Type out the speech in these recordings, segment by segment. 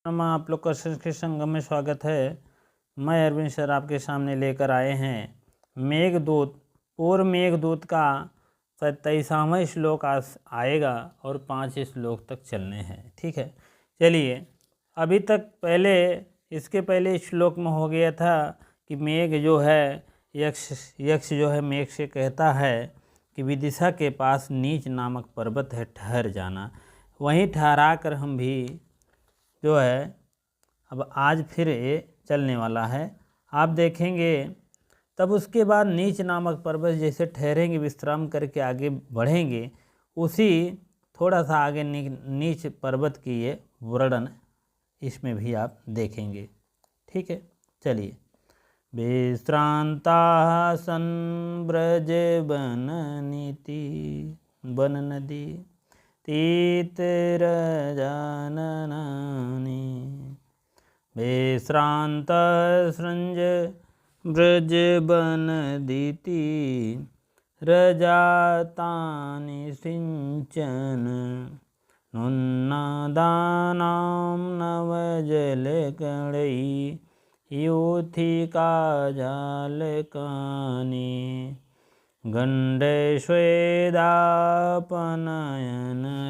आप लोग का के संगम में स्वागत है। मैं अरविंद सर आपके सामने लेकर आए हैं मेघदूत। पूर्व मेघदूत का 23वां श्लोक आज आएगा और 5 श्लोक तक चलने हैं। ठीक है, चलिए। अभी तक इसके पहले श्लोक में हो गया था कि मेघ जो है यक्ष जो है मेघ से कहता है कि विदिशा के पास नीच नामक पर्वत है, ठहर जाना। वहीं ठहरा कर हम भी जो है अब आज फिर ये चलने वाला है, आप देखेंगे। तब उसके बाद नीच नामक पर्वत जैसे ठहरेंगे, विश्राम करके आगे बढ़ेंगे, उसी थोड़ा सा आगे नीच पर्वत की ये वर्णन इसमें भी आप देखेंगे। ठीक है, चलिए। विश्रांता सन ब्रज बन नीति बन नदी तीतर जाननी विश्रांत सृंज ब्रज बन दीति रजातानि सिंचन नुन्नादानां नवजल कणई यूथिका जालकानि गंडे स्वेदापनयन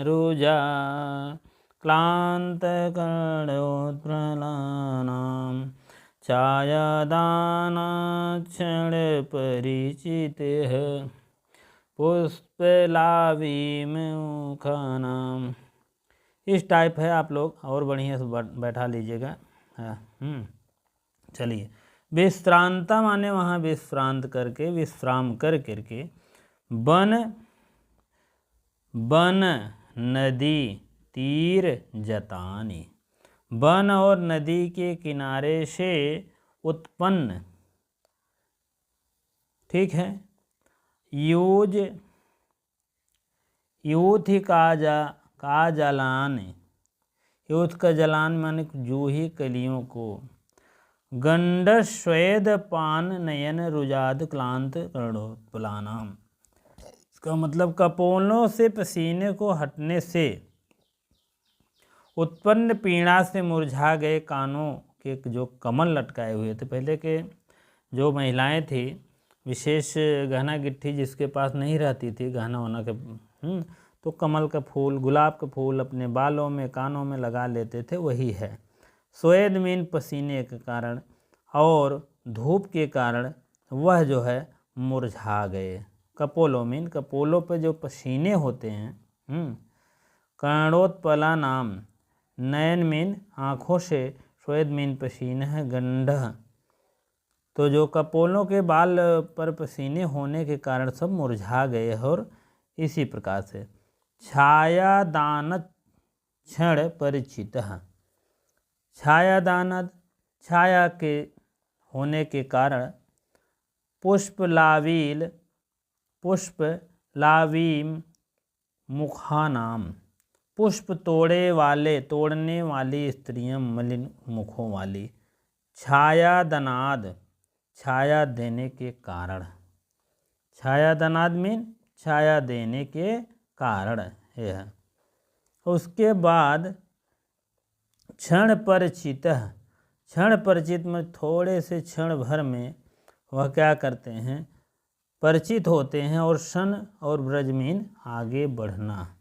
रुजा क्लांत कणोत्प्रलानां छायादानाक्षण परिचित पुष्पलावीम मुखानाम। इस टाइप है, आप लोग और बढ़िया से बैठा लीजिएगा। चलिए। विश्रांता माने वहाँ विश्रांत करके, विश्राम कर करके। बन नदी तीर जतानी, वन और नदी के किनारे से उत्पन्न, ठीक है। यूथ का जलान, यूथ का जलान माने जूही कलियों को। गंड स्वेद पान नयन रुजाद क्लांत कर्णोत्पलानाम, इसका मतलब कपोलों से पसीने को हटने से उत्पन्न पीड़ा से मुरझा गए कानों के जो कमल लटकाए हुए थे। पहले के जो महिलाएं थी, विशेष गहना गिट्ठी जिसके पास नहीं रहती थी गहना होना के, तो कमल का फूल, गुलाब का फूल अपने बालों में, कानों में लगा लेते थे, वही है। स्वेद मीन पसीने के कारण और धूप के कारण वह जो है मुरझा गए। कपोलों मीन कपोलों पे जो पसीने होते हैं। कर्णोत्पला नाम, नयन मीन आँखों से, स्वेद मीन पसीना है, गंध तो जो कपोलों के बाल पर पसीने होने के कारण सब मुरझा गए। और इसी प्रकार से छायादान क्षण परिचित, छायादान छाया के होने के कारण, पुष्पलावीम मुखानाम, पुष्प तोड़ने वाली स्त्रियां मलिन मुखों वाली। छायादनाद, छाया देने के कारण, छायादनाद मीन छाया देने के कारण यह। उसके बाद क्षण परिचित, क्षण परिचित में थोड़े से क्षण भर में वह क्या करते हैं, परिचित होते हैं। और सन और ब्रज मीन आगे बढ़ना,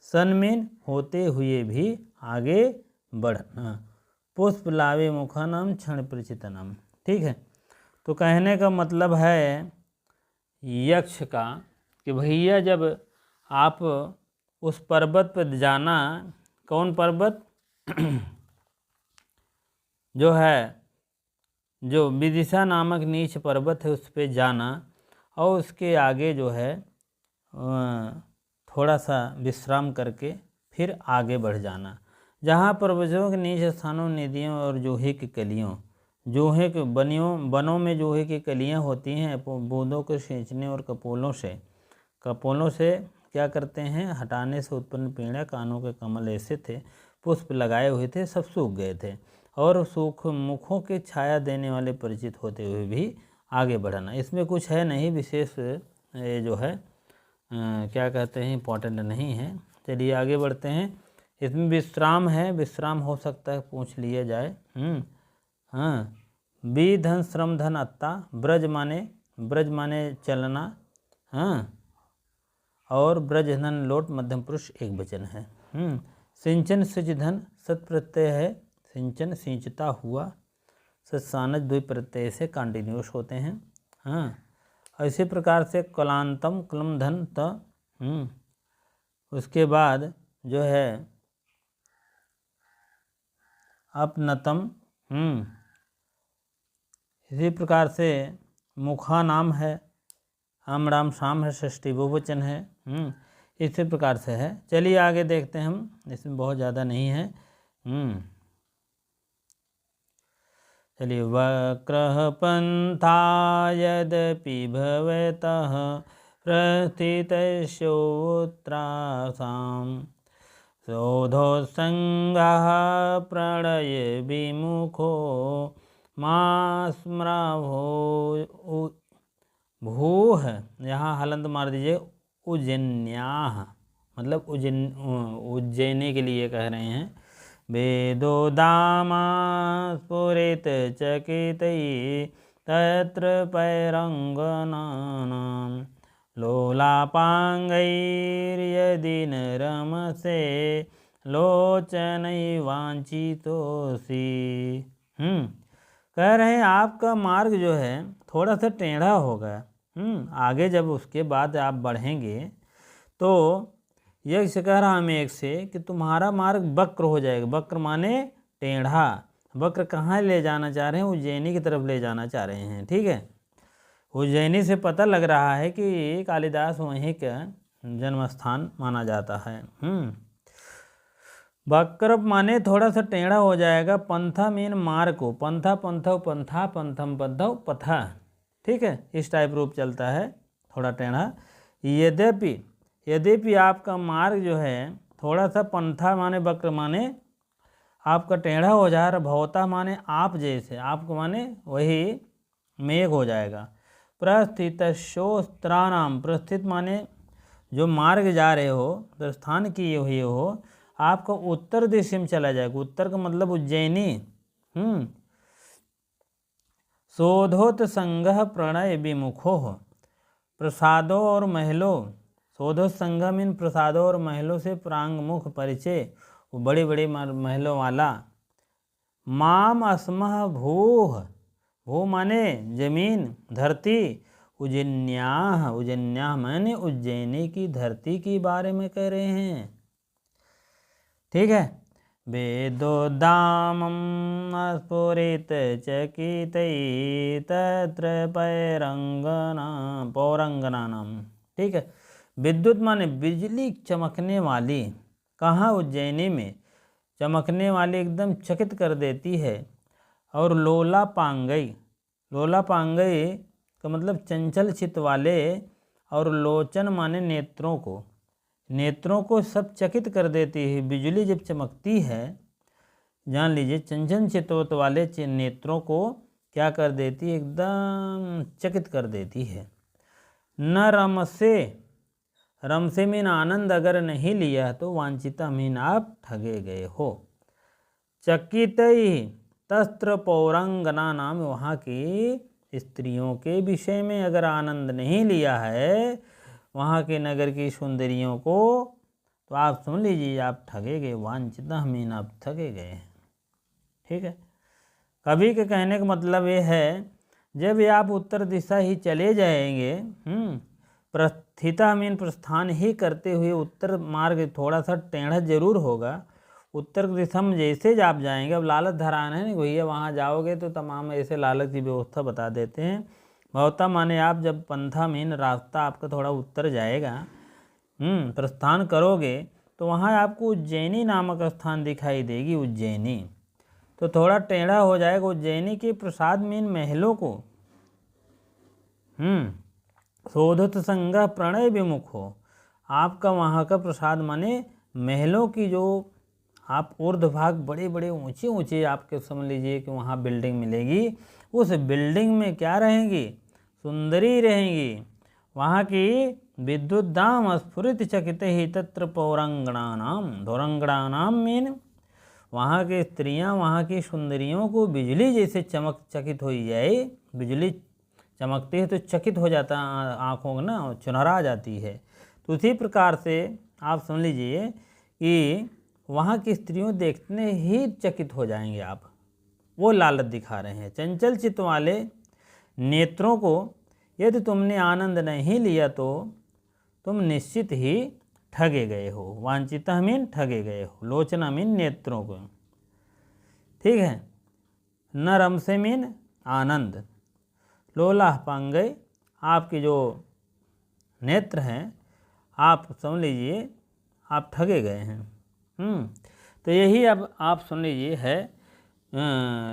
सन मीन होते हुए भी आगे बढ़ना। पुष्प लावे मुखानाम क्षण परिचितनाम, ठीक है। तो कहने का मतलब है यक्ष का कि भैया जब आप उस पर्वत पर जाना, कौन पर्वत जो है, जो विदिशा नामक नीच पर्वत है, उस पर जाना और उसके आगे जो है थोड़ा सा विश्राम करके फिर आगे बढ़ जाना। जहाँ पर्वतों के नीच स्थानों, नदियों और जोहे की कलियों, जोहे के बनों में जोहे की कलियाँ होती हैं, बूंदों को सींचने और कपोलों से क्या करते हैं, हटाने से उत्पन्न पीड़ा, कानों के कमल ऐसे थे, पुष्प लगाए हुए थे, सब सूख गए थे। और सूख मुखों के छाया देने वाले परिचित होते हुए भी आगे बढ़ना। इसमें कुछ है नहीं विशेष, ये जो है क्या कहते हैं, इम्पोर्टेंट नहीं है। चलिए आगे बढ़ते हैं। इसमें विश्राम है, विश्राम हो सकता है, पूछ लिया जाए। हाँ, बी धन श्रम धन अत्ता, ब्रज माने चलना। हाँ, और ब्रज धन लोट मध्यम पुरुष एक वचन है। सिंचन सिंच धन सत प्रत्यय है, सिंचन सिंचता हुआ, सत्सानज द्वि प्रत्यय से कंटिन्यूस होते हैं। हाँ, इसी प्रकार से कलांतम क्लम धन त। उसके बाद जो है अपनतम। इसी प्रकार से मुखा नाम है, आम राम शाम है, षष्ठी बहुवचन है। इसी प्रकार से है। चलिए आगे देखते हैं हम, इसमें बहुत ज़्यादा नहीं है। चलिए, वक्रः पंथा यद्यपि भवतः प्रस्थितस्योत्रासां शोधोत्सङ्गः प्रणय विमुखो मास्मृभो भूः। यहाँ हलंत मार दीजिए, उज्जन्याः, मतलब उज्जैनी के लिए कह रहे हैं। वेदो दामा स्फुरित चकितैः तत्र पैरंगनानां लोलापांगैर्यदि न रमसे लोचनैवांछितोऽसि। कह रहे हैं आपका मार्ग जो है थोड़ा सा टेढ़ा होगा। आगे जब उसके बाद आप बढ़ेंगे तो यक्ष कह रहा हमें एक से कि तुम्हारा मार्ग वक्र हो जाएगा। वक्र माने टेढ़ा। वक्र कहाँ ले जाना चाह रहे हैं? उज्जैनी की तरफ ले जाना चाह रहे हैं। ठीक है, उज्जैनी से पता लग रहा है कि कालिदास वहीं का जन्म स्थान माना जाता है। वक्र माने थोड़ा सा टेढ़ा हो जाएगा। पंथा मीन मार्ग को, पंथा पंथव पंथा पंथम पंथव पथा। ठीक है, इस टाइप रूप चलता है, थोड़ा टेढ़ा। यद्यपि आपका मार्ग जो है थोड़ा सा, पंथा माने वक्र माने आपका टेढ़ा हो जा रहा, भवता माने आप जैसे, आपको माने वही मेघ हो जाएगा। प्रस्थितस्योत्राणाम, प्रस्थित माने जो मार्ग जा रहे हो, प्रस्थान किए हुए हो, आपका उत्तर दिशा में चला जाएगा। उत्तर का मतलब उज्जैनी। शोधोत संगह प्रणय विमुखो, प्रसादों और महलों, शोधोत संगह मीन प्रसादों और महलों से प्रांगमुख परिचय, वो बड़ी बड़ी महलों वाला। माम अस्मः भूः, भू माने जमीन धरती, उज्जन्याः, उज्जन्याः माने उज्जैनी की धरती के बारे में कह रहे हैं। ठीक है, वेदोदामं स्फुरित चकितैः तत्र पौरंगनानां। ठीक है, विद्युत माने बिजली चमकने वाली, कहाँ? उज्जैनी में चमकने वाली, एकदम चकित कर देती है। और लोला पांगई, लोला पांगई का मतलब चंचल चित्त वाले, और लोचन माने नेत्रों को, नेत्रों को सब चकित कर देती है। बिजली जब चमकती है, जान लीजिए चंचल चित्त वाले नेत्रों को क्या कर देती है? एकदम चकित कर देती है। न रमसे, रमसे मीन आनंद अगर नहीं लिया तो वांछिता मीन आप ठगे गए हो। चकितई तस्त्र पौरंगना नाम, वहाँ की स्त्रियों के विषय में अगर आनंद नहीं लिया है, वहाँ के नगर की सुंदरियों को, तो आप सुन लीजिए आप ठगे गए। वांछिता मीन आप ठगे गए। ठीक है, कवि के कहने का मतलब ये है, जब आप उत्तर दिशा ही चले जाएंगे, प्रस्थिता मीन प्रस्थान ही करते हुए, उत्तर मार्ग थोड़ा सा टेढ़ा जरूर होगा। उत्तर दिशा में जैसे आप जाएंगे, अब लालच धराना है ना भैया, वहाँ जाओगे तो तमाम ऐसे लालच की व्यवस्था बता देते हैं। भवता माने आप, जब पंथा मीन रास्ता आपका थोड़ा उत्तर जाएगा, प्रस्थान करोगे, तो वहाँ आपको उज्जैनी नामक स्थान दिखाई देगी। उज्जैनी तो थोड़ा टेढ़ा हो जाएगा। उज्जैनी के प्रसाद मीन महलों को, शोधत संगह प्रणय विमुख हो, आपका वहाँ का प्रसाद माने महलों की, जो आप ऊर्ध्वभाग बड़े बड़े ऊंचे ऊंचे आपके समझ लीजिए कि वहाँ बिल्डिंग मिलेगी। उस बिल्डिंग में क्या रहेंगी? सुंदरी रहेंगी। वहाँ की विद्युद्दाम स्फुरित चकित ही तत्र पौरांगणानाम मीन वहाँ की स्त्रियाँ, वहाँ की सुंदरियों को बिजली जैसे चकित हो जाए, बिजली चमकती है तो चकित हो जाता आँखों ना, चुनहरा जाती है। तो उसी प्रकार से आप समझ लीजिए कि वहाँ की स्त्रियों देखने ही चकित हो जाएंगे आप, वो लालच दिखा रहे हैं। चंचल चित्त वाले नेत्रों को यदि तुमने आनंद नहीं लिया तो तुम निश्चित ही ठगे गए हो। वांछिता मीन ठगे गए हो, लोचना मीन नेत्रों को, ठीक है। न रम से मीन आनंद, लोलाह पांगय आपके जो नेत्र हैं आप समझ लीजिए आप ठगे गए हैं। तो यही अब आप सुन लीजिए है,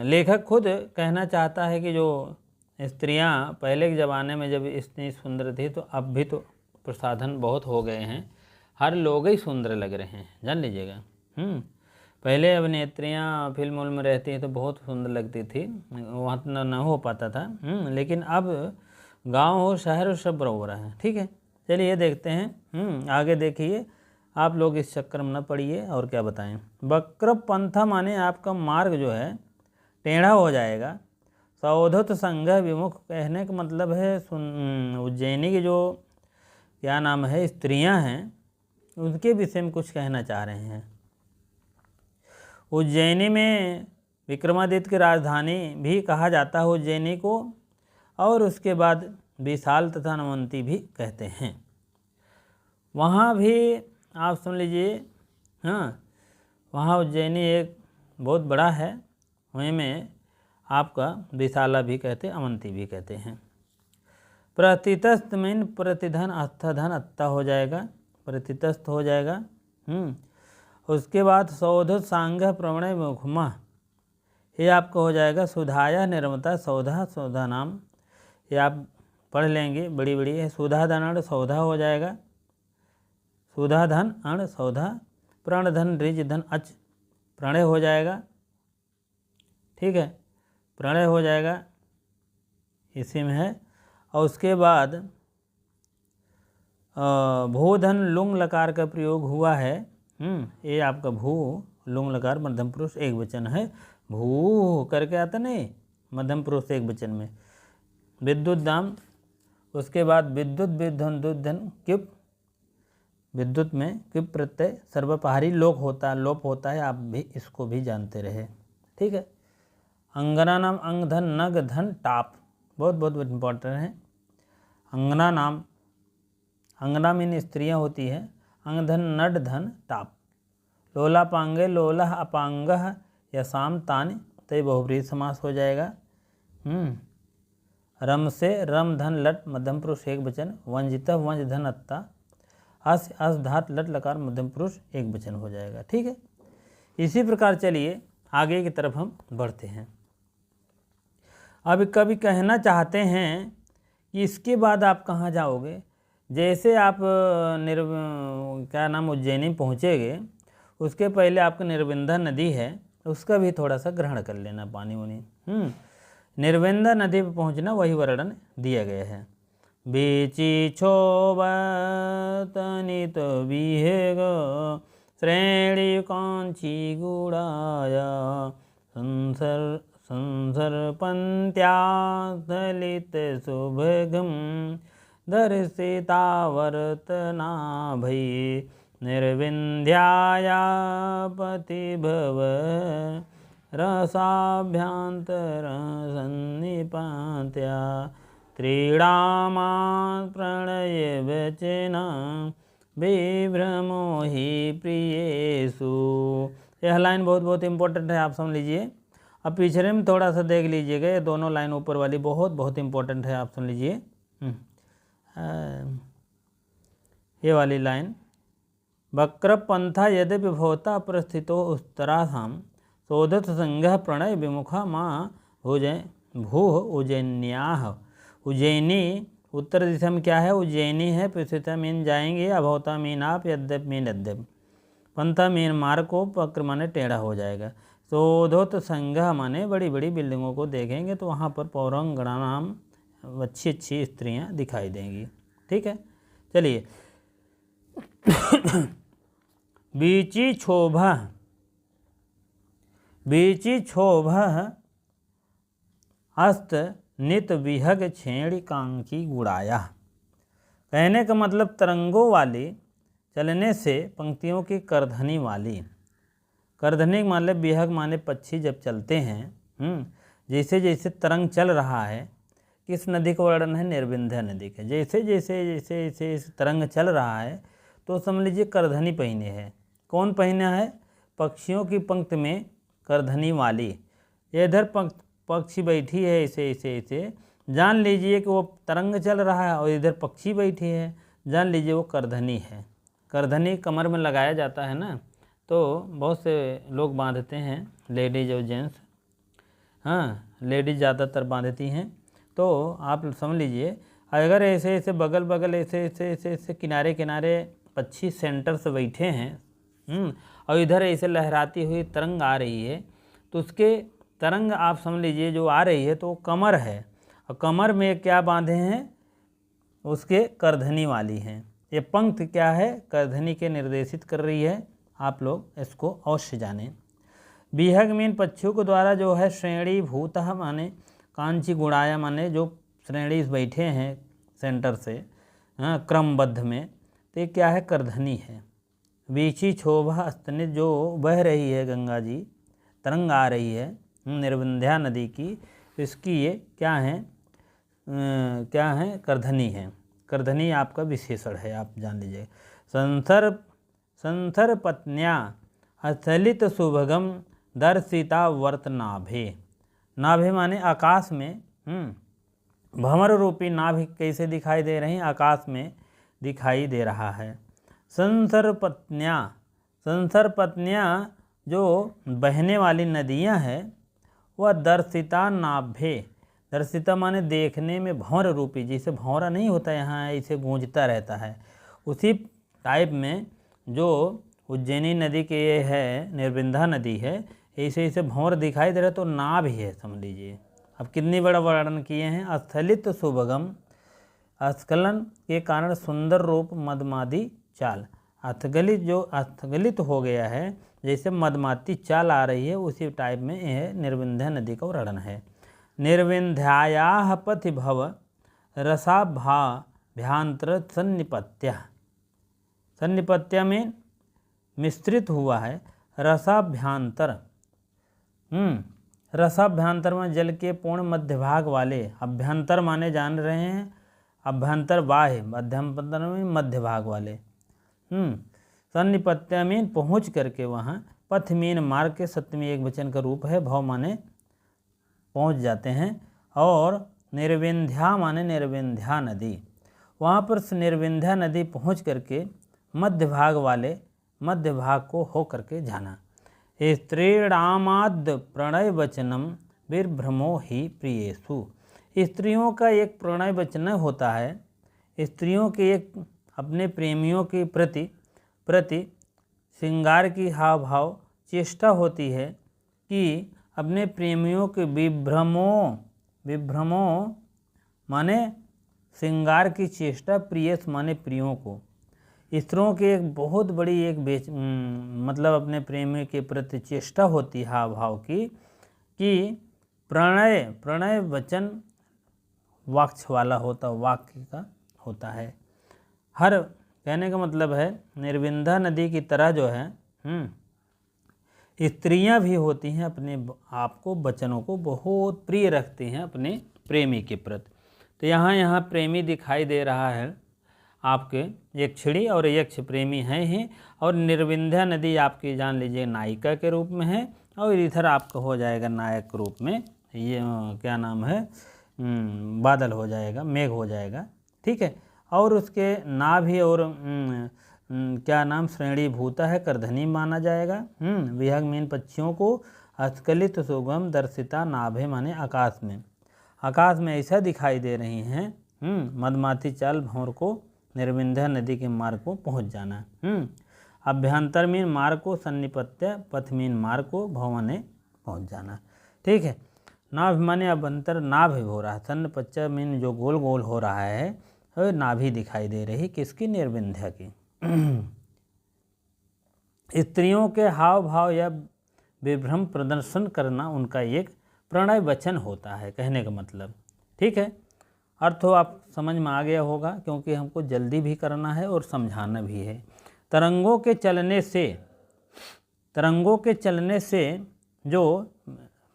लेखक खुद कहना चाहता है कि जो स्त्रियां पहले के ज़माने में जब इतनी सुंदर थी तो अब भी तो प्रसाधन बहुत हो गए हैं, हर लोग ही सुंदर लग रहे हैं, जान लीजिएगा। पहले अभिनेत्रियाँ फिल्म में रहती हैं तो बहुत सुंदर लगती थी, वहाँ न हो पाता था, लेकिन अब गांव हो शहर हो सब बराबर है, ठीक है। चलिए देखते हैं, आगे देखिए, आप लोग इस चक्कर में न पड़िए। और क्या बताएं, वक्र पंथा माने आपका मार्ग जो है टेढ़ा हो जाएगा। सौधत संघ विमुख कहने का मतलब है उज्जैनी की जो क्या नाम है स्त्रियां हैं उनके विषय में कुछ कहना चाह रहे हैं। उज्जैनी में विक्रमादित्य की राजधानी भी कहा जाता है उज्जैनी को, और उसके बाद विशाल तथा नवंती भी कहते हैं। वहाँ भी आप सुन लीजिए, वहाँ उज्जैनी एक बहुत बड़ा है, वहीं में आपका विशाला भी कहते हैं, अवंती भी कहते हैं। प्रतितस्थ मीन प्रतिधन अस्थधन अत्ता हो जाएगा, प्रतितस्थ हो जाएगा। उसके बाद सौध सांग प्रवणय मुखमा, ये आपका हो जाएगा सुधाया निर्मता सौधा सौधा नाम, ये आप पढ़ लेंगे, बड़ी बड़ी है। सुधा धन अण सौधा हो जाएगा, सुधा धन अण सौधा, प्रण धन रिज धन अच प्रणय हो जाएगा, ठीक है, प्रणय हो जाएगा, इसी में है। और उसके बाद भूधन लुंग लकार का प्रयोग हुआ है, ये आपका भू लुंग लकार मध्यम पुरुष एक वचन है, भू करके आता नहीं मध्यम पुरुष एक वचन में। विद्युत दाम, उसके बाद विद्युत विधन दुधन क्युप, विद्युत में क्युप प्रत्यय सर्वपहारी लोप होता है, आप भी इसको भी जानते रहे, ठीक है। अंगना नाम अंग धन नग धन टाप, बहुत बहुत इम्पोर्टेंट है। अंगना नाम, अंगना में स्त्रियां होती है, अंग धन नड धन टाप, लोला पांगे लोला अपांग यसाम तान, तो बहुब्रीहि समास हो जाएगा। रम से रम धन लट मध्यम पुरुष एक वचन, वंजित वंज धन अत्ता, अस धात लट लकार मध्यम पुरुष एक वचन हो जाएगा, ठीक है। इसी प्रकार चलिए आगे की तरफ हम बढ़ते हैं। अब कभी कहना चाहते हैं कि इसके बाद आप कहाँ जाओगे, जैसे आप क्या नाम उज्जैनी पहुँचेंगे उसके पहले आपका निर्विंध्या नदी है, उसका भी थोड़ा सा ग्रहण कर लेना पानी वानी। निर्विंध्या नदी पर पहुँचना वही वर्णन दिया गया है। बीची छोबतनित विहेग श्रेणी कांची गुड़ाया संसर्पन्त्या दलित शुभगम दर्शितावर्तनाभै निर्विंध्याया पतिभव रसाभ्यंतर सन्निपात्या त्रीणामात् प्रणय वचना विभ्रमो ही प्रियेषु। यह लाइन बहुत बहुत इम्पोर्टेंट है, आप समझ लीजिए। अब पिछड़े में थोड़ा सा देख लीजिएगा, ये दोनों लाइन ऊपर वाली बहुत बहुत इम्पोर्टेंट है, आप सुन लीजिए। ये वाली लाइन, वक्र पंथा यद्यपि भवता प्रस्थितो उत्तरासाम सोदत संघ प्रणय विमुखा माँ भू उज्जैन्याह। उज्जैनी उत्तर दिशा में क्या है, उज्जैनी है, प्रस्थिता मीन जाएंगे, अभवता मीन आप, यद्यप मीन यद्यप, पंथा मीन मार्ग को, वक्र माने टेढ़ा हो जाएगा। सोधोत संघ माने बड़ी बड़ी बिल्डिंगों को देखेंगे तो वहाँ पर पौरांगणा नाम अच्छी अच्छी स्त्रियाँ दिखाई देंगी, ठीक है। चलिए बीची क्षोभ अस्त नित विहग छेड़ी कांकी गुड़ाया। कहने का मतलब तरंगों वाली चलने से पंक्तियों की करधनी वाली। करधनी माने विहग माने पक्षी जब चलते हैं, जैसे जैसे तरंग चल रहा है, किस नदी का वर्णन है? निर्विंध्य नदी का। जैसे जैसे जैसे जैसे तरंग चल रहा है तो समझ लीजिए करधनी पहने है। कौन पहना है? पक्षियों की पंक्ति में करधनी वाली। इधर पक्षी बैठी है ऐसे ऐसे ऐसे, जान लीजिए कि वो तरंग चल रहा है, और इधर पक्षी बैठी है, जान लीजिए वो करधनी है। करधनी कमर में लगाया जाता है ना, तो बहुत से लोग बांधते हैं, लेडीज और जेंट्स। हाँ, लेडीज ज़्यादातर बांधती हैं। तो आप समझ लीजिए अगर ऐसे ऐसे बगल बगल ऐसे ऐसे ऐसे ऐसे किनारे किनारे पक्षी सेंटर से बैठे हैं, और इधर ऐसे लहराती हुई तरंग आ रही है, तो उसके तरंग आप समझ लीजिए जो आ रही है तो कमर है, और कमर में क्या बांधे हैं? उसके करधनी वाली हैं। ये पंक्ति क्या है? करधनी के निर्देशित कर रही है। आप लोग इसको अवश्य जानें। विहग मीन पक्षियों के द्वारा जो है श्रेणी भूतः माने कांची गुड़ाया माने जो श्रेणी बैठे हैं सेंटर से, क्रमबद्ध में, तो ये क्या है? करधनी है। बीची क्षोभा स्तनित जो बह रही है गंगा जी, तरंग आ रही है निर्विंध्या नदी की, इसकी ये क्या है? क्या है? करधनी है। करधनी आपका विशेषण है, आप जान लीजिए। संसर पत्न्या अचलित सुभगम दर्शिता वर्त नाभे। नाभे माने आकाश में, भंवर रूपी नाभि कैसे दिखाई दे रही? आकाश में दिखाई दे रहा है। संसर पत्नियाँ जो बहने वाली नदियाँ हैं वह दर्शिता नाभे। दर्शिता माने देखने में भंवर रूपी, जैसे भंवरा नहीं होता यहाँ ऐसे गूंजता रहता है, उसी टाइप में जो उज्जैनी नदी के ये है, निर्विंध्या नदी है, ऐसे ऐसे भंवर दिखाई दे रहा, तो नाभ ही है समझ लीजिए। अब कितनी बड़ा वर्णन किए हैं? स्थलित सुभगम, स्खलन के कारण सुंदर रूप मदमादी चाल। अथगलित हो गया है, जैसे मदमाती चाल आ रही है, उसी टाइप में यह निर्विंध्या नदी का वर्णन है। निर्विंध्यायाः पथि भव रसाभाभ्यांतर सन्निपत्या। सन्निपत्या में मिश्रित हुआ है रसाभ्यांतर। रसाभ्यांतर में जल के पूर्ण मध्य भाग वाले, अभ्यंतर माने जान रहे हैं, अभ्यंतर बाह्य, मध्यंतर में मध्य भाग वाले। सन्निपत्या में पहुँच करके वहाँ, पथ मीन मार्ग के सप्तमी एक वचन का रूप है, भव माने पहुँच जाते हैं, और निर्विंध्या माने निर्विंध्या नदी। वहाँ पर निर्विंध्या नदी पहुँच करके मध्य भाग वाले मध्य भाग को हो करके जाना। स्त्रीणामाद्य प्रणय वचनम विभ्रमो ही प्रियेषु। स्त्रियों का एक प्रणय वचन होता है, स्त्रियों के एक अपने प्रेमियों के प्रति श्रृंगार की हाव भाव चेष्टा होती है कि अपने प्रेमियों के विभ्रमों माने श्रृंगार की चेष्टा, प्रियस माने प्रियों को। स्त्रियों की एक बहुत बड़ी एक मतलब अपने प्रेमी के प्रति चेष्टा होती है हाव भाव की, कि प्रणय वचन वाक्य वाला होता, वाक्य का होता है। हर कहने का मतलब है निर्विंध्या नदी की तरह जो है स्त्रियां भी होती हैं, अपने आप को वचनों को बहुत प्रिय रखती हैं अपने प्रेमी के प्रति। तो यहाँ प्रेमी दिखाई दे रहा है आपके, यक्षिणी और यक्ष प्रेमी हैं ही, और निर्विंध्या नदी आपकी जान लीजिए नायिका के रूप में है, और इधर आपका हो जाएगा नायक के रूप में, ये क्या नाम है, बादल हो जाएगा, मेघ हो जाएगा, ठीक है। और उसके नाभि और क्या नाम श्रेणी भूता है, करधनी माना जाएगा। विहग मीन पक्षियों को अस्खलित सुगम दर्शिता नाभे माने आकाश में ऐसा दिखाई दे रही हैं, मदमाती चाल भंवर को निर्विंध्या नदी के मार्ग को पहुँच जाना। अभ्यंतर मीन मार्ग को, सन्निपत्य पथ मीन मार्ग को, भवने पहुँच जाना, ठीक है। नाभ माने अभ्यंतर नाभ हो रहा है, सन्निपत्य मीन जो गोल गोल हो रहा है, और नाभि दिखाई दे रही किसकी? निर्विंध्या की। स्त्रियों के हाव भाव या विभ्रम प्रदर्शन करना उनका एक प्रणय वचन होता है, कहने का मतलब। ठीक है, अर्थ तो आप समझ में आ गया होगा, क्योंकि हमको जल्दी भी करना है और समझाना भी है। तरंगों के चलने से जो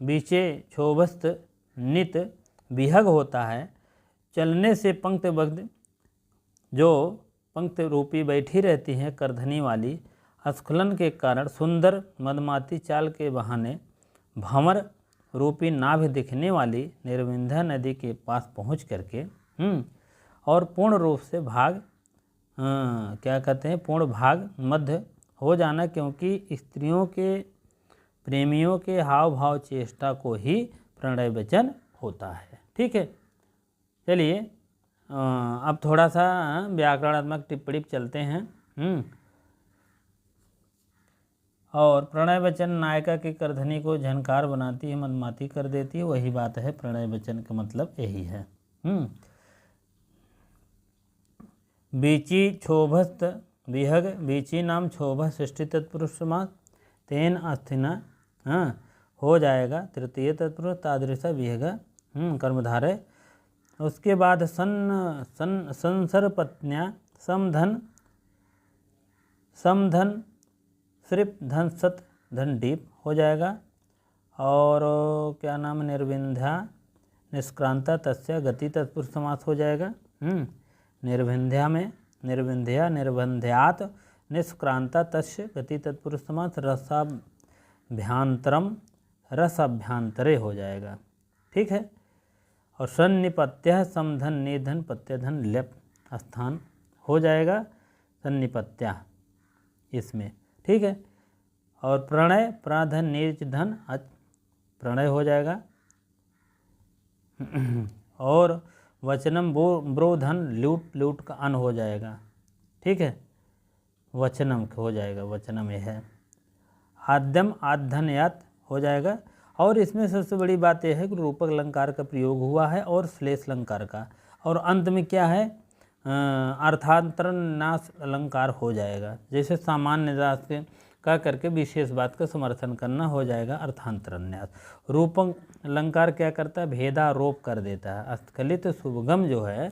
बीचे क्षोभस्त नित विहग होता है, चलने से पंक्तिबद्ध जो पंक्ति रूपी बैठी रहती है करधनी वाली, स्खलन के कारण सुंदर मदमाती चाल के बहाने भंवर रूपी नाभि दिखने वाली निर्विंध्या नदी के पास पहुंच करके और पूर्ण रूप से पूर्ण भाग मध्य हो जाना, क्योंकि स्त्रियों के प्रेमियों के हाव भाव चेष्टा को ही प्रणय वचन होता है। ठीक है, चलिए अब थोड़ा सा व्याकरणात्मक टिप्पणी चलते हैं। और प्रणय वचन नायिका की करधनी को झनकार बनाती है, मदमाती कर देती है, वही बात है प्रणय वचन का मतलब यही है। बीची क्षोभस्त विहग, बीची नाम क्षोभ सृष्टि तत्पुरुष समास, तेन अस्थिना हो जाएगा तृतीय तत्पुरुष तादृश विहग कर्मधारय। उसके बाद संसर्पत्न्या समधन सिर्फ धन सत धन डीप हो जाएगा। और क्या नाम, निर्विंध्या निष्क्रांता तस्य गति तत्पुरुष समास हो जाएगा। निर्विंध्या में निर्बंध्यात निष्क्रांता तस्य गति तत्पुरुष समास, रसाभ्यांतरे हो जाएगा। ठीक है, और सन्निपत्य समधन निधन पत्यधन लेप स्थान हो जाएगा सन्निपत्या इसमें। ठीक है, और प्रणय प्राधन निर्च धन प्रणय हो जाएगा। और वचनम ब्रोधन लूट का अन हो जाएगा। ठीक है, वचनम हो जाएगा, वचनम यह है। आद्यम आधन यात हो जाएगा। और इसमें सबसे बड़ी बात यह है कि रूपक अलंकार का प्रयोग हुआ है और श्लेष अलंकार का, और अंत में क्या है, अर्थांतरण नाश अलंकार हो जाएगा। जैसे सामान्य न्यास का करके विशेष बात का समर्थन करना हो जाएगा अर्थांतरण न्यास। रूपक अलंकार क्या करता है, भेदारोप कर देता है। अस्खलित शुभगम जो है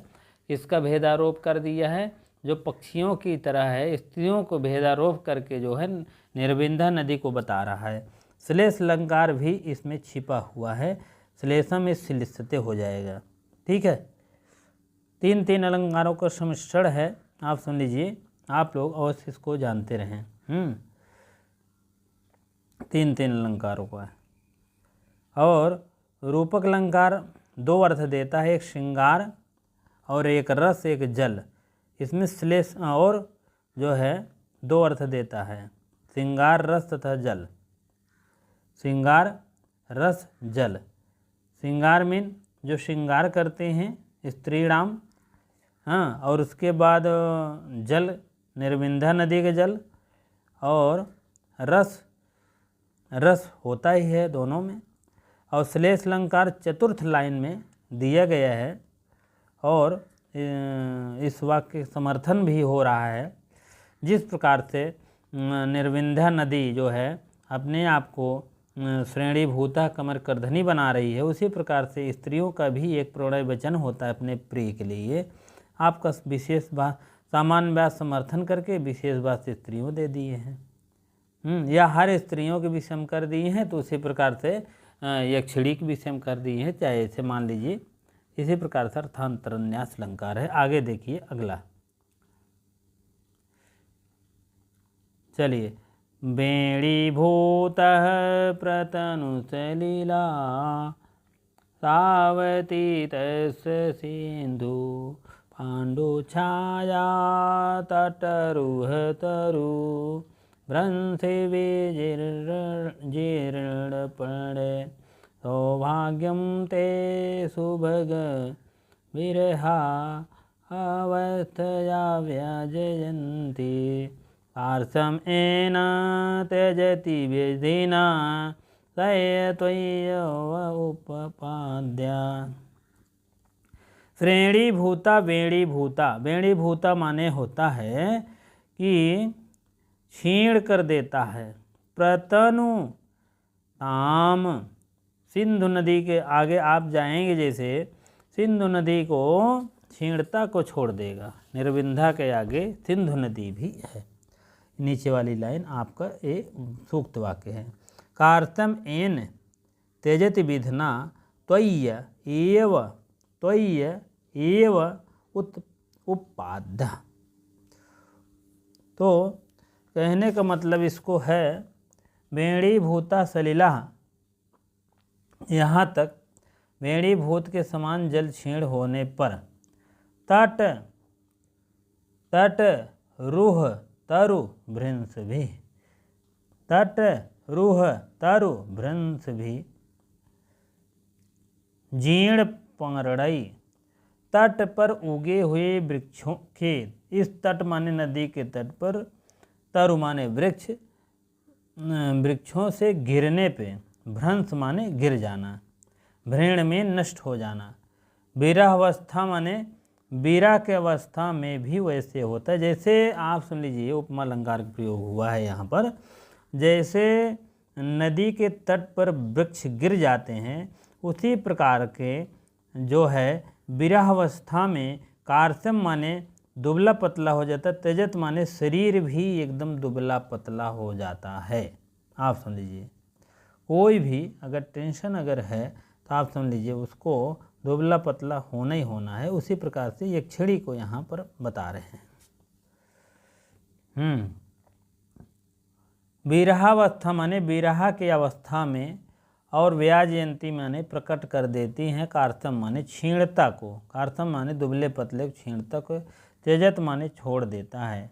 इसका भेदारोप कर दिया है, जो पक्षियों की तरह है, स्त्रियों को भेदारोप करके जो है निर्विंध्या नदी को बता रहा है। श्लेष अलंकार भी इसमें छिपा हुआ है, श्लेषम इस श्लिष्यते हो जाएगा। ठीक है, तीन अलंकारों का सम्मिश्रण है, आप सुन लीजिए, आप लोग अवश्य इसको जानते रहें। तीन अलंकारों का। और रूपक अलंकार दो अर्थ देता है, एक श्रृंगार और एक रस एक जल। इसमें श्लेष और जो है दो अर्थ देता है, श्रृंगार रस तथा जल। श्रृंगार रस जल। श्रृंगार में जो श्रृंगार करते हैं स्त्रीणाम, और उसके बाद जल निर्विंध्या नदी के जल, और रस होता ही है दोनों में। और श्लेष अलंकार चतुर्थ लाइन में दिया गया है, और इस वाक्य के समर्थन भी हो रहा है। जिस प्रकार से निर्विंध्या नदी जो है अपने आप को श्रेणीभूता कमर करधनी बना रही है, उसी प्रकार से स्त्रियों का भी एक प्रणय वचन होता है अपने प्रिय के लिए। आपका विशेष बात सामान्य बात समर्थन करके विशेष बात स्त्रियों दे दिए हैं, या हर स्त्रियों के विषय में कर दिए हैं, तो उसी प्रकार से यक्षिणी के विषय में कर दिए हैं, चाहे ऐसे मान लीजिए। इसी प्रकार से अर्थांतरन्यास अलंकार है। आगे देखिए अगला, चलिए। वेणीभूतः प्रतनुसलीला सावती तस्य सिंधु पाण्डुछाया तटरुहतरु भ्रंशे विजीर्णपणे सौभाग्यं ते सुभग विरहा अवस्थया व्यजयन्ति पार्श्वम् एन त्यजति विधिना सय त्वय्य उपपाद्या। श्रेणी भूता वेणी भूता। वेणी भूता माने होता है कि छीण कर देता है। प्रतनु ताम, सिंधु नदी के आगे आप जाएंगे जैसे सिंधु नदी को छीणता को छोड़ देगा। निर्विंधा के आगे सिंधु नदी भी है। नीचे वाली लाइन आपका ये सूक्त वाक्य है। कार्तम एन त्यजति विधना त्वय्य एव उपाद्य। तो कहने का मतलब इसको है वेणी भूता सलिला, यहाँ तक वेणी भूत के समान जल क्षीण होने पर तट रूह तरु भ्रंश भी, तट रूह तरु भ्रंश भी जीर्ण पंगड़ई, तट पर उगे हुए वृक्षों के, इस तट माने नदी के तट पर, तरु माने वृक्ष, वृक्षों से गिरने पे, भ्रंश माने गिर जाना, भ्रेण में नष्ट हो जाना। विरहावस्था माने वीरा के अवस्था में भी वैसे होता है। जैसे आप सुन लीजिए उपमा अलंकार का प्रयोग हुआ है यहाँ पर। जैसे नदी के तट पर वृक्ष गिर जाते हैं उसी प्रकार के जो है विरहावस्था में कार्सम माने दुबला पतला हो जाता है, त्यजत माने शरीर भी एकदम दुबला पतला हो जाता है। आप समझ लीजिए कोई भी अगर टेंशन अगर है तो आप समझ लीजिए उसको दुबला पतला होना ही होना है। उसी प्रकार से एक छड़ी को यहाँ पर बता रहे हैं। विरहावस्था माने विरहा की अवस्था में, और व्याजयंती माने प्रकट कर देती हैं। कार्तम माने छीणता को, कार्तम माने दुबले पतले छीणता को, त्यजत माने छोड़ देता है।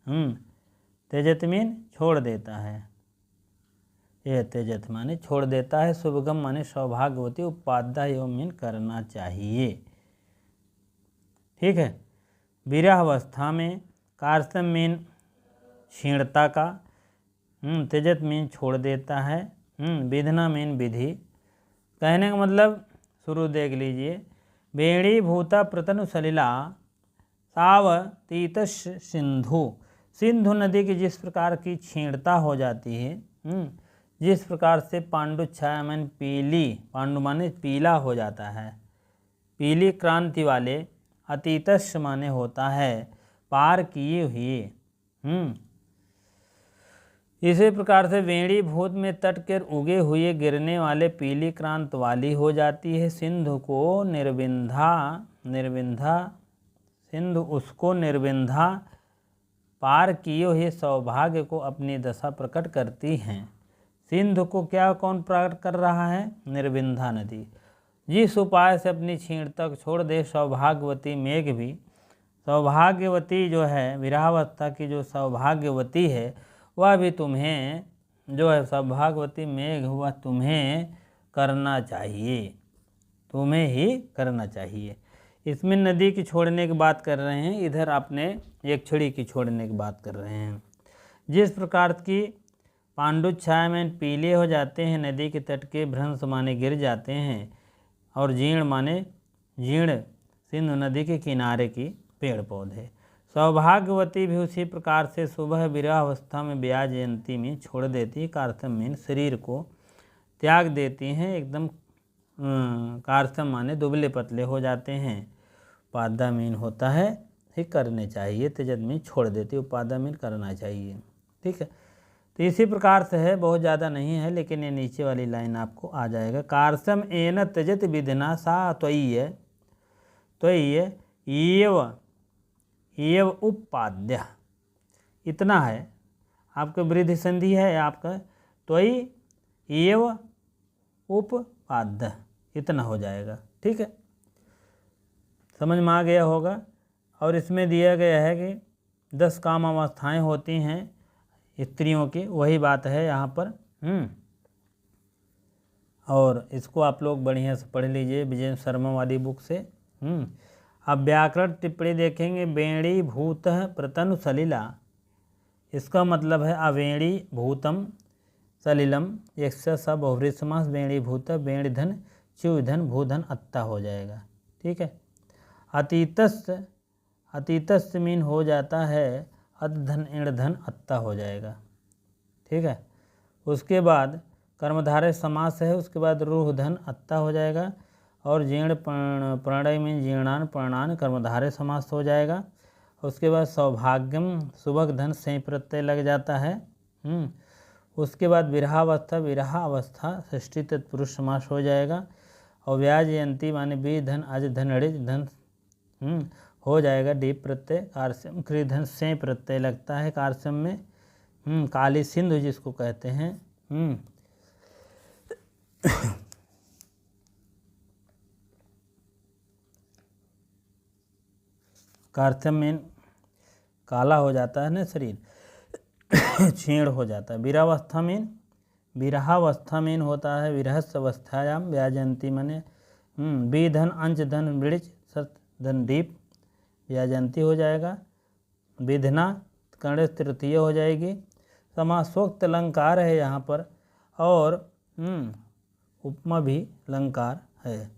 त्यजत मीन छोड़ देता है, यह त्यजत माने छोड़ देता है। शुभगम माने सौभाग्यवती, उपाध्याय एवं मीन करना चाहिए। ठीक है। विरहावस्था में कार्तम मीन क्षीणता का, त्यजत मीन छोड़ देता है, विधना मीन विधि। कहने का मतलब शुरू देख लीजिए। वेणी भूता प्रतनु सलिला सावतीतश सिंधु, सिंधु नदी की जिस प्रकार की क्षीणता हो जाती है, जिस प्रकार से पांडु छाया मन पीली, पांडु माने पीला हो जाता है, पीली क्रांति वाले, अतीतश माने होता है पार किए हुए। इसी प्रकार से वेणी भूत में तट कर उगे हुए गिरने वाले पीली क्रांत वाली हो जाती है। सिंधु को निर्विंधा सिंधु उसको निर्विंधा पार किए हुए सौभाग्य को अपनी दशा प्रकट करती हैं। सिंधु को क्या कौन प्रकट कर रहा है? निर्विंधा नदी। जिस उपाय से अपनी क्षीण तक छोड़ दे सौभाग्यवती मेघ भी, सौभाग्यवती जो है विरहावस्था की जो सौभाग्यवती है वह भी तुम्हें जो है सौभाग्यवती मेघ वह तुम्हें करना चाहिए, तुम्हें ही करना चाहिए। इसमें नदी की छोड़ने की बात कर रहे हैं, इधर आपने एक छड़ी की छोड़ने की बात कर रहे हैं। जिस प्रकार की पांडु छाया में पीले हो जाते हैं, नदी के तट के भ्रंश माने गिर जाते हैं, और जीर्ण माने जीर्ण सिंधु नदी के किनारे की पेड़ पौधे। सौभाग्यवती भी उसी प्रकार से सुबह विरहावस्था में ब्याज जयंती में छोड़ देती है। कार्तम मीन शरीर को त्याग देती हैं, एकदम कार्तम माने दुबले पतले हो जाते हैं। उपादा मीन होता है ही करने चाहिए, त्यजत मीन छोड़ देती, उपादा मीन करना चाहिए। ठीक है, तो इसी प्रकार से है, बहुत ज़्यादा नहीं है, लेकिन ये नीचे वाली लाइन आपको आ जाएगा। कार्सम एन त्यजत विधिना सा त्वय्य एव उपाद्य। इतना है आपका वृद्धि संधि है आपका त्वयि एव उपाद्य, इतना हो जाएगा। ठीक है, समझ में आ गया होगा। और इसमें दिया गया है कि 10 काम अवस्थाएं होती हैं स्त्रियों की, वही बात है यहाँ पर। और इसको आप लोग बढ़िया से पढ़ लीजिए विजय शर्मा वाली बुक से। अब व्याकरण टिप्पणी देखेंगे। वेणी भूत प्रतनु सलिला, इसका मतलब है अवेणी भूतम सलिलम, एक स बहुव्रीहि समास। वेणी भूत वेणी धन च्युधन भूधन अत्ता हो जाएगा। ठीक है, अतीतस्य मीन हो जाता है अत धन इण धन अत्ता हो जाएगा। ठीक है। उसके बाद कर्मधारय समास है, उसके बाद रूह धन अत्ता हो जाएगा। और जीर्ण प्रणय में जीर्णान प्राणान कर्मधारय समास हो जाएगा। उसके बाद सौभाग्यम सुबह धन से प्रत्यय लग जाता है। उसके बाद विरहावस्था षष्ठी तत्पुरुष समास हो जाएगा। और व्याजयंती माने बी धन अज धन ऋज धन हो जाएगा डी प्रत्यय। कारस्यम क्री धन से प्रत्यय लगता है कारस्यम में। काली सिंधु जिसको कहते हैं। कारस्यम में काला हो जाता है ना शरीर, छीण हो जाता है। विरहावस्था में होता है विरहस्य अवस्थायाम। व्याजयंती माने बी धन अंश धन वृक्ष सत धन दीप व्याजयंती हो जाएगा। विधना कर्ण तृतीय हो जाएगी। समासोक्त अलंकार है यहाँ पर। और उपमा भी अलंकार है।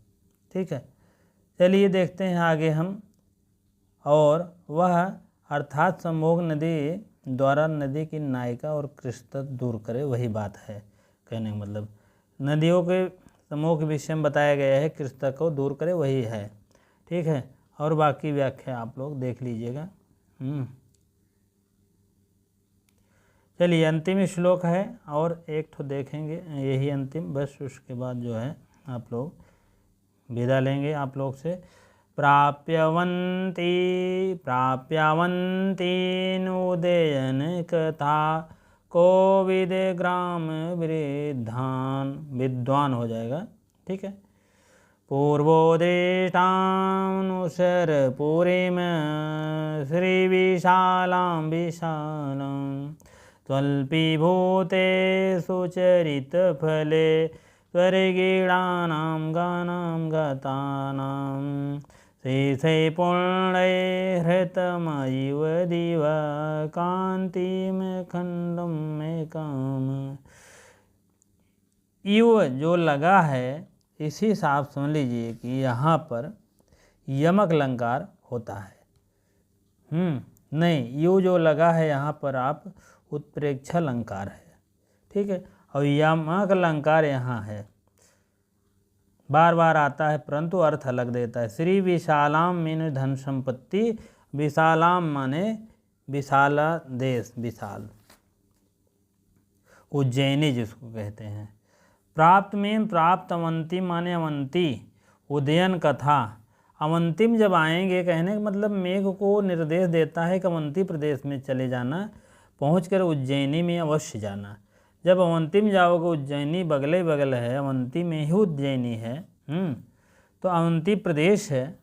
ठीक है। चलिए देखते हैं आगे हम। और वह अर्थात सम्मोह नदी द्वारा नदी की नायिका और कृष्ण दूर करे, वही बात है कहने का मतलब। नदियों के समूह के विषय में बताया गया है, कृष्ण को दूर करे वही है। ठीक है। और बाकी व्याख्या आप लोग देख लीजिएगा। चलिए अंतिम श्लोक है और एक ठो देखेंगे, यही अंतिम, बस उसके बाद जो है आप लोग विदा लेंगे आप लोग से। प्राप्यवंती नोदयन कथा कोविद ग्राम विद्वान हो जाएगा। ठीक है। पूर्वोदेष्टानुसर पुरीम श्री विशालां त्वल्पीभूते सुचरित फले स्वर्गीणानां गानां गतानां शेषे पूर्णै हृतमयिव दिव कांतिम खंडम में काम। इव जो लगा है इसी से आप समझ लीजिए कि यहाँ पर यमक अलंकार होता है। नहीं, यू जो लगा है यहाँ पर आप उत्प्रेक्षा अलंकार है। ठीक है। और यमक अलंकार यहाँ है, बार बार आता है परंतु अर्थ अलग देता है। श्री विशालाम मीन धन संपत्ति, विशालाम माने विशाला देश, विशाल, उज्जैनी जिसको कहते हैं। प्राप्त में प्राप्त, अवंती माने अवंती, उदयन कथा, अवंतिम जब आएंगे कहने का मतलब मेघ को निर्देश देता है कि अवंती प्रदेश में चले जाना, पहुंचकर उज्जैनी में अवश्य जाना। जब अवंती में जाओगे, उज्जैनी बगले बगल है, अवंती में ही उज्जैनी है, तो अवंती प्रदेश है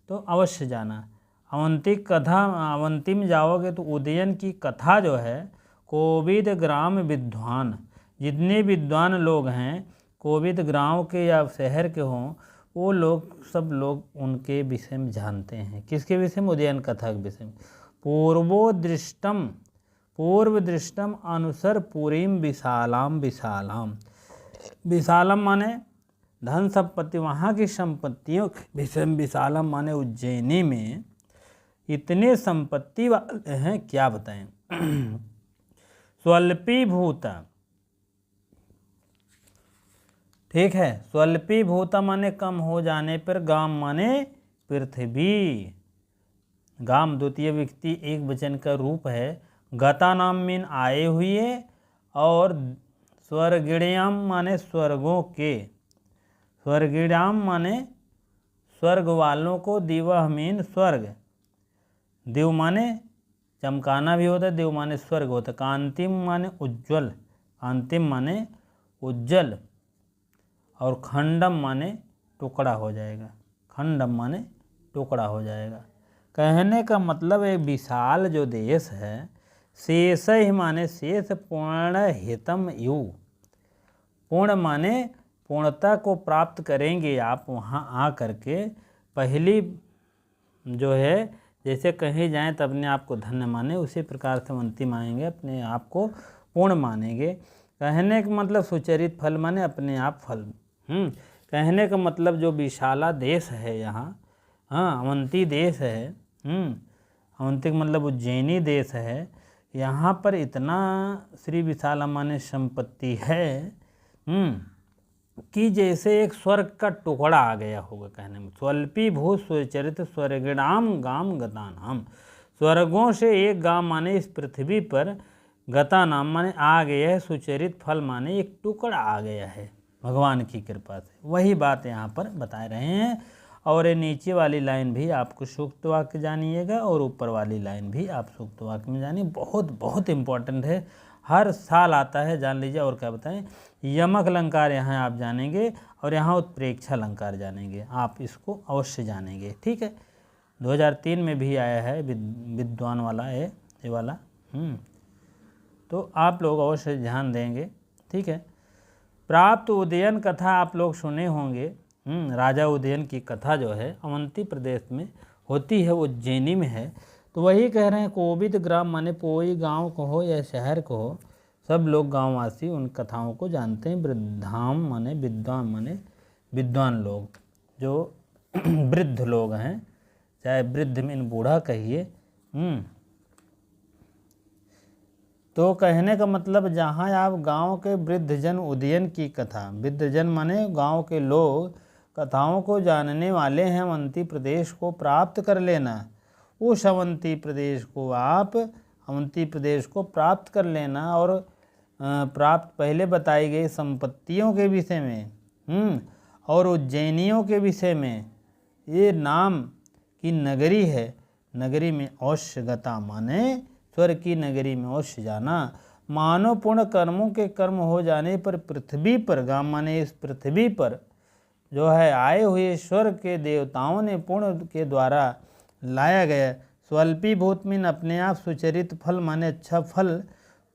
तो अवश्य जाना। अवंती कथा, अवंती में जाओगे तो उदयन की कथा जो है, कोविद ग्राम विद्वान, जितने विद्वान लोग हैं कोविद गांव के या शहर के हों, वो लोग सब लोग उनके विषय में जानते हैं। किसके विषय में? उदयन कथा के विषय में। पूर्व दृष्टम अनुसर पुरीम विशालाम, विशालम माने धन संपत्ति, वहाँ की संपत्तियों के विषय में। विशालम माने उज्जैनी में इतने संपत्ति वाले हैं, क्या बताएं। स्वल्पीभूता, ठीक है। स्वल्पीभूता माने कम हो जाने पर, गाम माने पृथ्वी, गाम द्वितीय व्यक्ति एक वचन का रूप है। गता नाम मीन आए हुए, और स्वर्गिण्याम माने स्वर्गों के, स्वर्गिण्याम माने स्वर्ग वालों को, दिवह मीन स्वर्ग, दिव माने चमकाना भी होता है, दिव माने स्वर्ग होता है। कांतिम माने उज्ज्वल, कांतिम माने उज्ज्वल, और खंडम माने टुकड़ा हो जाएगा, खंडम माने टुकड़ा हो जाएगा। कहने का मतलब एक विशाल जो देश है, शेष ही माने शेष, पूर्ण हितम यू, पूर्ण माने पूर्णता को प्राप्त करेंगे आप वहाँ आ करके। पहली जो है, जैसे कहीं जाएं तो अपने आप को धन्य माने, उसी प्रकार से अंतिम आएंगे अपने आप को पूर्ण मानेंगे। कहने का मतलब सुचरित फल माने अपने आप फल। कहने का मतलब जो विशाला देश है यहाँ, हाँ अवंती देश है, अवंती मतलब उज्जैनी देश है, यहाँ पर इतना श्री विशालम्मा ने संपत्ति है कि जैसे एक स्वर्ग का टुकड़ा आ गया होगा कहने में। स्वल्पी भू स्वचरित स्वर्गणाम गाम गता नाम, स्वर्गों से एक गांव माने इस पृथ्वी पर, गता नाम माने आ गया है, सुचरित फल माने एक टुकड़ा आ गया है भगवान की कृपा से। वही बात यहाँ पर बता रहे हैं। और ये नीचे वाली लाइन भी आपको सूक्त वाक्य जानिएगा और ऊपर वाली लाइन भी आप सूक्त वाक्य में जानिए, बहुत बहुत इम्पोर्टेंट है, हर साल आता है, जान लीजिए। और क्या बताएं, यमक अलंकार यहाँ आप जानेंगे और यहाँ उत्प्रेक्षा अलंकार जानेंगे, आप इसको अवश्य जानेंगे, ठीक है। 2003 में भी आया है विद्वान वाला ये वाला, तो आप लोग अवश्य ध्यान देंगे, ठीक है। प्राप्त उदयन कथा आप लोग सुने होंगे, राजा उदयन की कथा जो है अवंती प्रदेश में होती है, उज्जैनी में है। तो वही कह रहे हैं, कोविद ग्राम माने कोई गांव को हो या शहर को हो, सब लोग गांववासी उन कथाओं को जानते हैं। वृद्धाम माने विद्वान लोग, जो वृद्ध लोग हैं, चाहे वृद्ध में बूढ़ा कहिए। तो कहने का मतलब जहाँ आप गांव के वृद्धजन उदयन की कथा, वृद्धजन माने गांव के लोग कथाओं को जानने वाले हैं, अवंती प्रदेश को प्राप्त कर लेना। उस अवंती प्रदेश को आप अवंती प्रदेश को प्राप्त कर लेना। और प्राप्त पहले बताई गई संपत्तियों के विषय में और उज्जैनियों के विषय में, ये नाम की नगरी है, नगरी में अवश्य गता माने स्वर्ग की नगरी में अवश्य जाना। मानव पुण्य कर्मों के कर्म हो जाने पर पृथ्वी पर, गाम माने इस पृथ्वी पर जो है आए हुए स्वर्ग के देवताओं ने पुण्य के द्वारा लाया गया। स्वल्पी भूत मीन अपने आप, सुचरित फल माने अच्छा फल,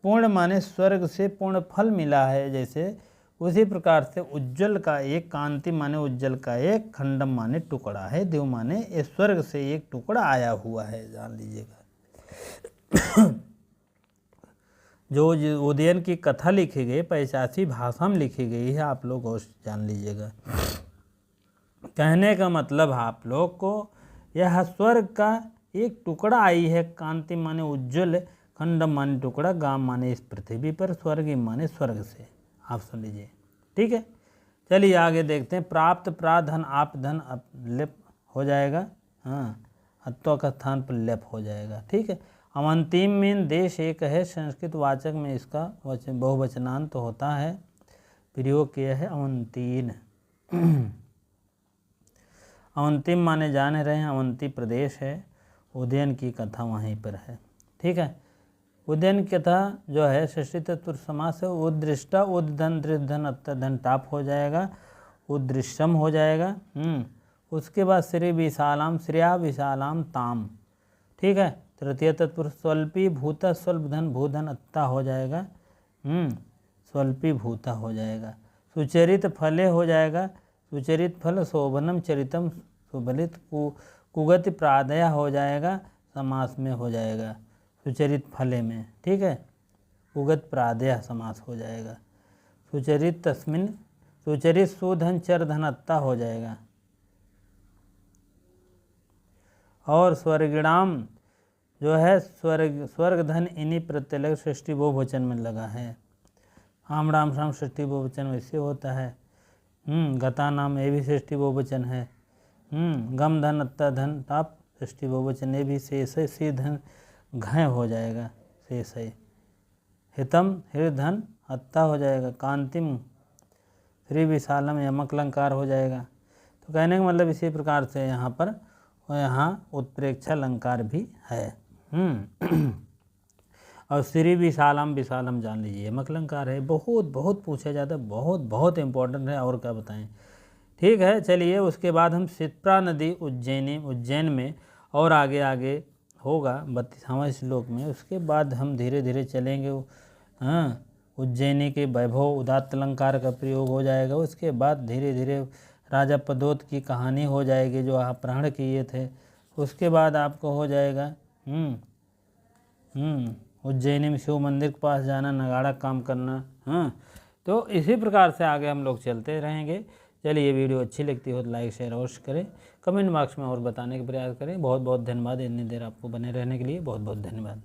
पूर्ण माने स्वर्ग से पूर्ण फल मिला है जैसे, उसी प्रकार से उज्जवल का एक, कांति माने उज्जवल का एक, खंडम माने टुकड़ा है, देव माने इस स्वर्ग से एक टुकड़ा आया हुआ है, जान लीजिएगा। जो उदयन की कथा लिखी गई पैचासी भाषा में लिखी गई है, आप लोग और जान लीजिएगा। कहने का मतलब आप लोग को, यह स्वर्ग का एक टुकड़ा आई है, कांति माने उज्जवल, खंडम माने टुकड़ा, गाम माने इस पृथ्वी पर, स्वर्ग माने स्वर्ग से, आप सुन लीजिए, ठीक है। चलिए आगे देखते हैं। प्राप्त प्राधन आप धन लेप हो जाएगा, अत्व का स्थान पर लेप हो जाएगा, ठीक है। अवंतीम में देश एक है, संस्कृत वाचक में इसका बहुवचनांत तो होता है, प्रयोग किया है अवंतीन। अवंतिम माने जान रहे हैं, अवंती प्रदेश है, उदयन की कथा वहीं पर है, ठीक है। उदयन की कथा जो है षष्ठी तत्पुरुष समास है। उदृष्टा उद्धन दृधन अत्तधन टाप हो जाएगा, उदृश्यम हो जाएगा। उसके बाद श्री विशालाम, श्रेया विशालाम ताम, ठीक है। तृतीय तत्पुरुष स्वल्पी भूता, स्वल्प धन भूधन अत्ता हो जाएगा, स्वल्पी भूता हो जाएगा। सुचरित फले हो जाएगा, सुचरित फल, शोभनम चरितम सुबलित, कुगति प्रादय हो जाएगा, समास में हो जाएगा, सुचरित फले में, ठीक है। कुगत प्रादय समास हो जाएगा। सुचरित तस्मिन, सुचरित सुधन चर धन अत्ता हो जाएगा। और स्वर्गिणाम जो है स्वर्ग धन इन्हीं प्रत्यय सृष्टि बहुवचन में लगा है। आम राम शाम सृष्टि बहुवचन वैसे होता है। गता नाम ये भी सृष्टि बहुवचन है। गम धन अत्ता धन ताप सृष्टि बहुवचन, ये भी शेष है, सी धन घय हो जाएगा, शेष है। हितम हृदन अत्ता हो जाएगा, कांतिम श्री विशालम यमक अलंकार हो जाएगा। तो कहने का मतलब इसी प्रकार से यहाँ पर और यहाँ उत्प्रेक्षा अलंकार भी है। और श्री विशालम, विशालम जान लीजिए यमक अलंकार है। बहुत बहुत पूछा जाता है, बहुत बहुत इम्पोर्टेंट है, और क्या बताएं, ठीक है। चलिए उसके बाद हम शिप्रा नदी उज्जैन में और आगे होगा 32वां श्लोक में। उसके बाद हम धीरे धीरे चलेंगे। उज्जैनी के वैभव उदात्त अलंकार का प्रयोग हो जाएगा। उसके बाद धीरे धीरे राजा पदोत की कहानी हो जाएगी जो अपहरण किए थे। उसके बाद आपको हो जाएगा उज्जैनी में शिव मंदिर के पास जाना, नगाड़ा काम करना। तो इसी प्रकार से आगे हम लोग चलते रहेंगे। चलिए वीडियो अच्छी लगती हो तो लाइक शेयर अवश्य करें, कमेंट बॉक्स में और बताने का प्रयास करें। बहुत बहुत धन्यवाद, इतनी देर आपको बने रहने के लिए बहुत बहुत धन्यवाद।